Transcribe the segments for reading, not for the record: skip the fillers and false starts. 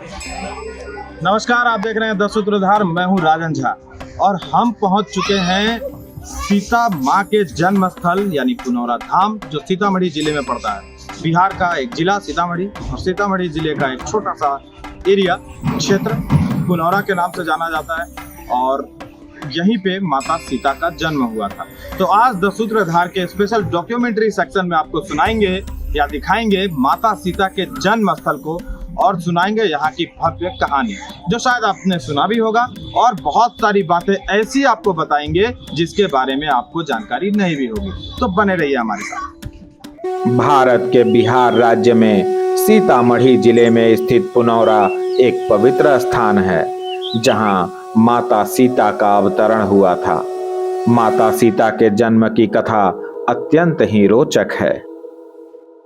नमस्कार, आप देख रहे हैं द सूत्रधार। मैं हूं राजन झा और हम पहुंच चुके हैं सीता माँ के जन्म स्थल यानी पुनौरा धाम, जो सीतामढ़ी जिले में पड़ता है। बिहार का एक जिला सीतामढ़ी और सीतामढ़ी जिले का एक छोटा सा एरिया क्षेत्र पुनौरा के नाम से जाना जाता है और यहीं पे माता सीता का जन्म हुआ था। तो आज द सूत्रधार के स्पेशल डॉक्यूमेंट्री सेक्शन में आपको सुनाएंगे या दिखाएंगे माता सीता के जन्म स्थल को और सुनाएंगे यहाँ की भव्य कहानी, जो शायद आपने सुना भी होगा, और बहुत सारी बातें ऐसी आपको बताएंगे जिसके बारे में आपको जानकारी नहीं भी होगी। तो बने रहिए हमारे साथ। भारत के बिहार राज्य में सीतामढ़ी जिले में स्थित पुनौरा एक पवित्र स्थान है, जहां माता सीता का अवतरण हुआ था। माता सीता के जन्म की कथा अत्यंत ही रोचक है।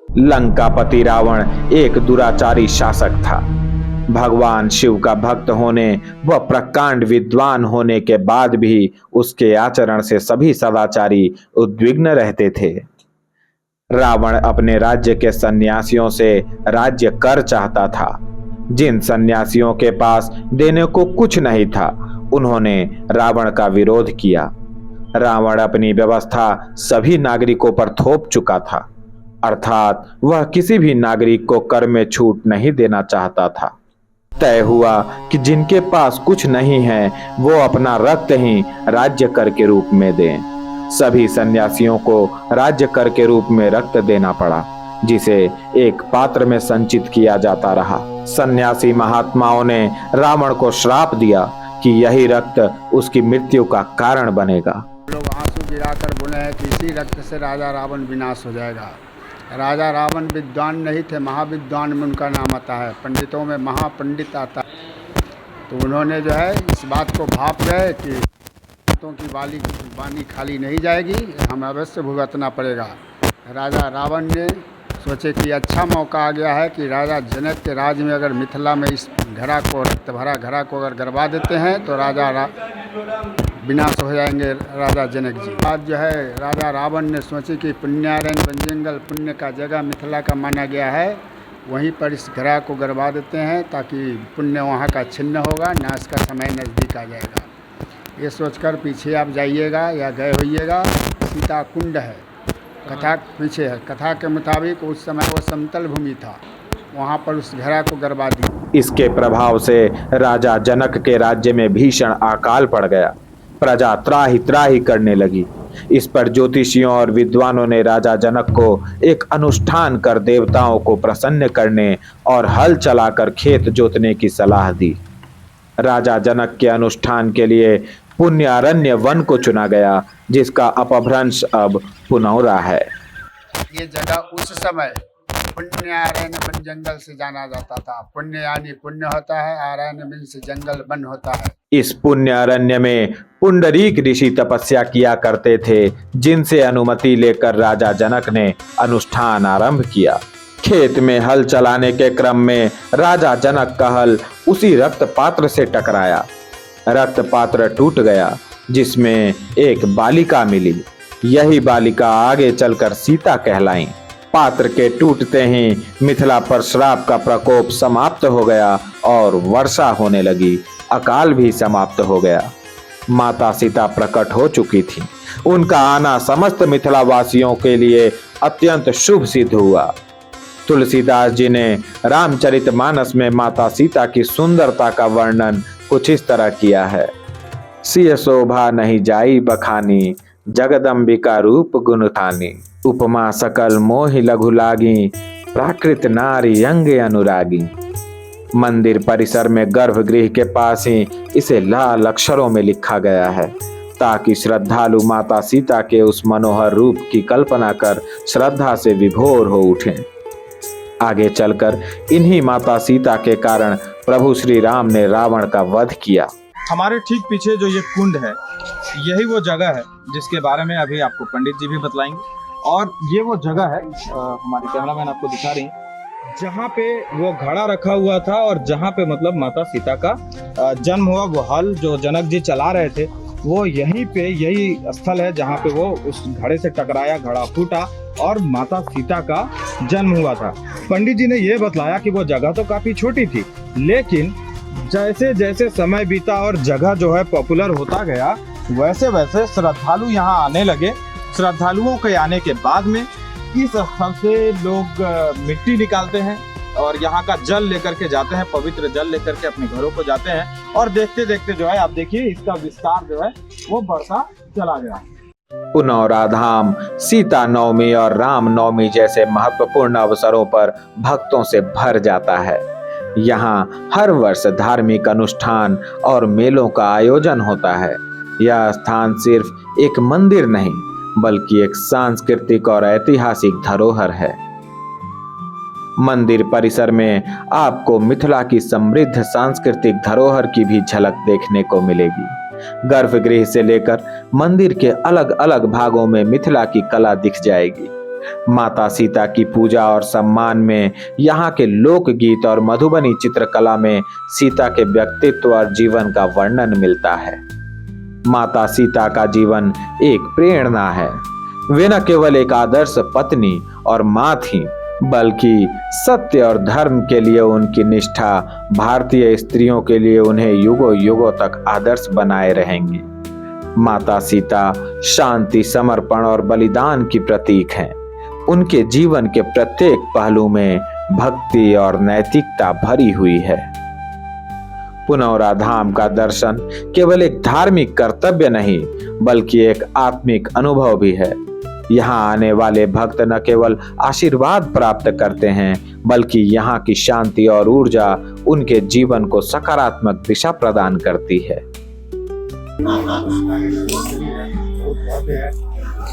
लंकापति रावण एक दुराचारी शासक था। भगवान शिव का भक्त होने व प्रकांड विद्वान होने के बाद भी उसके आचरण से सभी सदाचारी उद्विग्न रहते थे। रावण अपने राज्य के सन्यासियों से राज्य कर चाहता था। जिन सन्यासियों के पास देने को कुछ नहीं था, उन्होंने रावण का विरोध किया। रावण अपनी व्यवस्था सभी नागरिकों पर थोप चुका था, अर्थात वह किसी भी नागरिक को कर में छूट नहीं देना चाहता था। तय हुआ कि जिनके पास कुछ नहीं है वो अपना रक्त ही राज्य कर के रूप में दें। सभी सन्यासियों को राज्य कर के रूप में रक्त देना पड़ा, जिसे एक पात्र में संचित किया जाता रहा। सन्यासी महात्माओं ने रावण को श्राप दिया कि यही रक्त उसकी मृत्यु का कारण बनेगा। लोग आंसू गिराकर बोले हैं कि इसी रक्त से राजा रावण विनाश हो जाएगा। राजा रावण विद्वान नहीं थे, महाविद्वान में उनका नाम आता है, पंडितों में महापंडित आता है। तो उन्होंने जो है इस बात को भाप गए कि पंडितों की वाणी खाली नहीं जाएगी, हमें अवश्य भुगतना पड़ेगा। राजा रावण ने सोचे कि अच्छा मौका आ गया है कि राजा जनक के राज में अगर मिथिला में इस घड़ा को, रक्त भरा घड़ा को अगर गरबा देते हैं तो विनाश हो जाएंगे राजा जनक जी। आज जो है राजा रावण ने सोचे कि पुण्यारण्य बनजंगल, पुण्य का जगह मिथिला का माना गया है, वहीं पर इस घड़ा को गरबा देते हैं ताकि पुण्य वहाँ का छिन्न होगा, नाश का समय नज़दीक आ जाएगा। ये सोचकर पीछे आप जाइएगा या गए होइएगा, सीता कुंड है, कथा पीछे है। कथा के मुताबिक उस समय वो समतल भूमि था, वहाँ पर उस घड़ा को गरबा दी। इसके प्रभाव से राजा जनक के राज्य में भीषण अकाल पड़ गया। प्रजा त्राहि त्राहि करने लगी। इस पर ज्योतिषियों और विद्वानों ने राजा जनक को एक अनुष्ठान कर देवताओं को प्रसन्न करने और हल चलाकर खेत जोतने की सलाह दी। राजा जनक के अनुष्ठान के लिए पुण्यारण्य वन को चुना गया, जिसका अपभ्रंश अब पुनौरा है। ये जगह उस समय पुण्यारण्य वन जंगल से जाना जाता था। पुण्य यानी पुण्य होता है, आरण्य मीन्स जंगल वन होता है। इस पुण्यारण्य में पुंडरीक ऋषि तपस्या किया करते थे, जिनसे अनुमति लेकर राजा जनक ने अनुष्ठान आरंभ किया। खेत में हल चलाने के क्रम में राजा जनक का हल उसी रक्त पात्र से टकराया। रक्त पात्र टूट गया, जिसमें एक बालिका मिली। यही बालिका आगे चलकर सीता कहलाई। पात्र के टूटते ही मिथिला पर श्राप का प्रकोप समाप्त हो गया और वर्षा होने लगी। अकाल भी समाप्त हो गया। माता सीता प्रकट हो चुकी थी। उनका आना समस्त मिथिला वासियों के लिए अत्यंत शुभ सिद्ध हुआ। तुलसीदास जी ने रामचरितमानस में माता सीता की सुंदरता का वर्णन कुछ इस तरह किया है। सिय शोभा नहीं जाई बखानी, जगदम्बिका रूप गुण थानी। उपमा सकल मोहि लघु लागी, प्राकृत नारी अंग अनुरागी। मंदिर परिसर में गर्भगृह के पास ही इसे लाल अक्षरों में लिखा गया है, ताकि श्रद्धालु माता सीता के उस मनोहर रूप की कल्पना कर श्रद्धा से विभोर हो उठें। आगे चलकर इन्हीं माता सीता के कारण प्रभु श्री राम ने रावण का वध किया। हमारे ठीक पीछे जो ये कुंड है, यही वो जगह है जिसके बारे में अभी आपको पंडित जी भी बतलाएंगे। और ये वो जगह है, हमारे कैमरामैन आपको दिखा रही हैं, जहाँ पे वो घड़ा रखा हुआ था और जहाँ पे मतलब माता सीता का जन्म हुआ। वो हल जो जनक जी चला रहे थे, वो यहीं पे, यही स्थल है जहाँ पे वो उस घड़े से टकराया, घड़ा फूटा और माता सीता का जन्म हुआ था। पंडित जी ने ये बतलाया कि वो जगह तो काफी छोटी थी, लेकिन जैसे जैसे समय बीता और जगह जो है पॉपुलर होता गया, वैसे वैसे श्रद्धालु यहाँ आने लगे। श्रद्धालुओं के आने के बाद में इस स्थल से लोग मिट्टी निकालते हैं और यहाँ का जल लेकर के जाते हैं, पवित्र जल लेकर के अपने घरों को जाते हैं। और देखते देखते जो है आप देखिए इसका विस्तार जो है वो बढ़ता चला गया। पुनौरा धाम सीता नवमी और राम नवमी जैसे महत्वपूर्ण अवसरों पर भक्तों से भर जाता है। यहाँ हर वर्ष धार्मिक अनुष्ठान और मेलों का आयोजन होता है। यह स्थान सिर्फ एक मंदिर नहीं बल्कि एक सांस्कृतिक और ऐतिहासिक धरोहर है। मंदिर परिसर में आपको मिथिला की समृद्ध सांस्कृतिक धरोहर की भी झलक देखने को मिलेगी। गर्भगृह से लेकर मंदिर के अलग अलग भागों में मिथिला की कला दिख जाएगी। माता सीता की पूजा और सम्मान में यहाँ के लोकगीत और मधुबनी चित्रकला में सीता के व्यक्तित्व और जीवन का वर्णन मिलता है। माता सीता का जीवन एक प्रेरणा है। वे न केवल एक आदर्श पत्नी और मां थीं, बल्कि सत्य और धर्म के लिए उनकी निष्ठा भारतीय स्त्रियों के लिए उन्हें युगों युगों तक आदर्श बनाए रहेंगी। माता सीता शांति, समर्पण और बलिदान की प्रतीक हैं। उनके जीवन के प्रत्येक पहलू में भक्ति और नैतिकता भरी हुई है। पुनौरा धाम का दर्शन केवल एक धार्मिक कर्तव्य नहीं बल्कि एक आत्मिक अनुभव भी है। यहाँ आने वाले भक्त न केवल आशीर्वाद प्राप्त करते हैं बल्कि यहाँ की शांति और ऊर्जा उनके जीवन को सकारात्मक दिशा प्रदान करती है।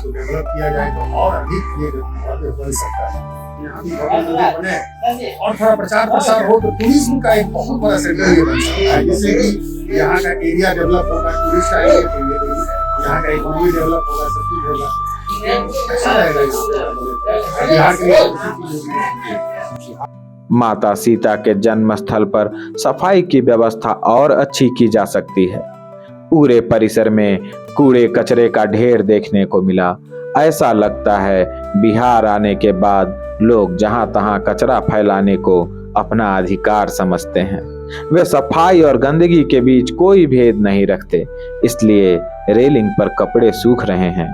डेवलप किया जाए तो और अधिक ये बन सकता है। यहाँ भी भवन बने और थोड़ा प्रचार प्रसार हो तो टूरिज्म का एक बहुत बड़ा सेंटर ये बन सकता है, जिससे कि यहाँ का एरिया डेवलप होगा, टूरिस्ट आएंगे तो यहाँ का इकोनॉमी डेवलप होगा, सब कुछ होगा, अच्छा रहेगा बिहार के लिए। माता सीता के जन्म स्थल पर सफाई की व्यवस्था और अच्छी की जा सकती है। पूरे परिसर में कूड़े कचरे का ढेर देखने को मिला। ऐसा लगता है बिहार आने के बाद लोग जहां तहां कचरा फैलाने को अपना अधिकार समझते हैं। वे सफाई और गंदगी के बीच कोई भेद नहीं रखते, इसलिए रेलिंग पर कपड़े सूख रहे हैं,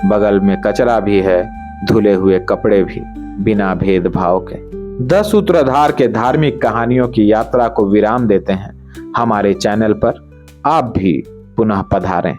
बगल में कचरा भी है, धुले हुए कपड़े भी, बिना भेदभाव के। 10 सूत्रधार के धार्मिक कहानियों की यात्रा को विराम देते हैं। हमारे चैनल पर आप भी पुनः पधारें।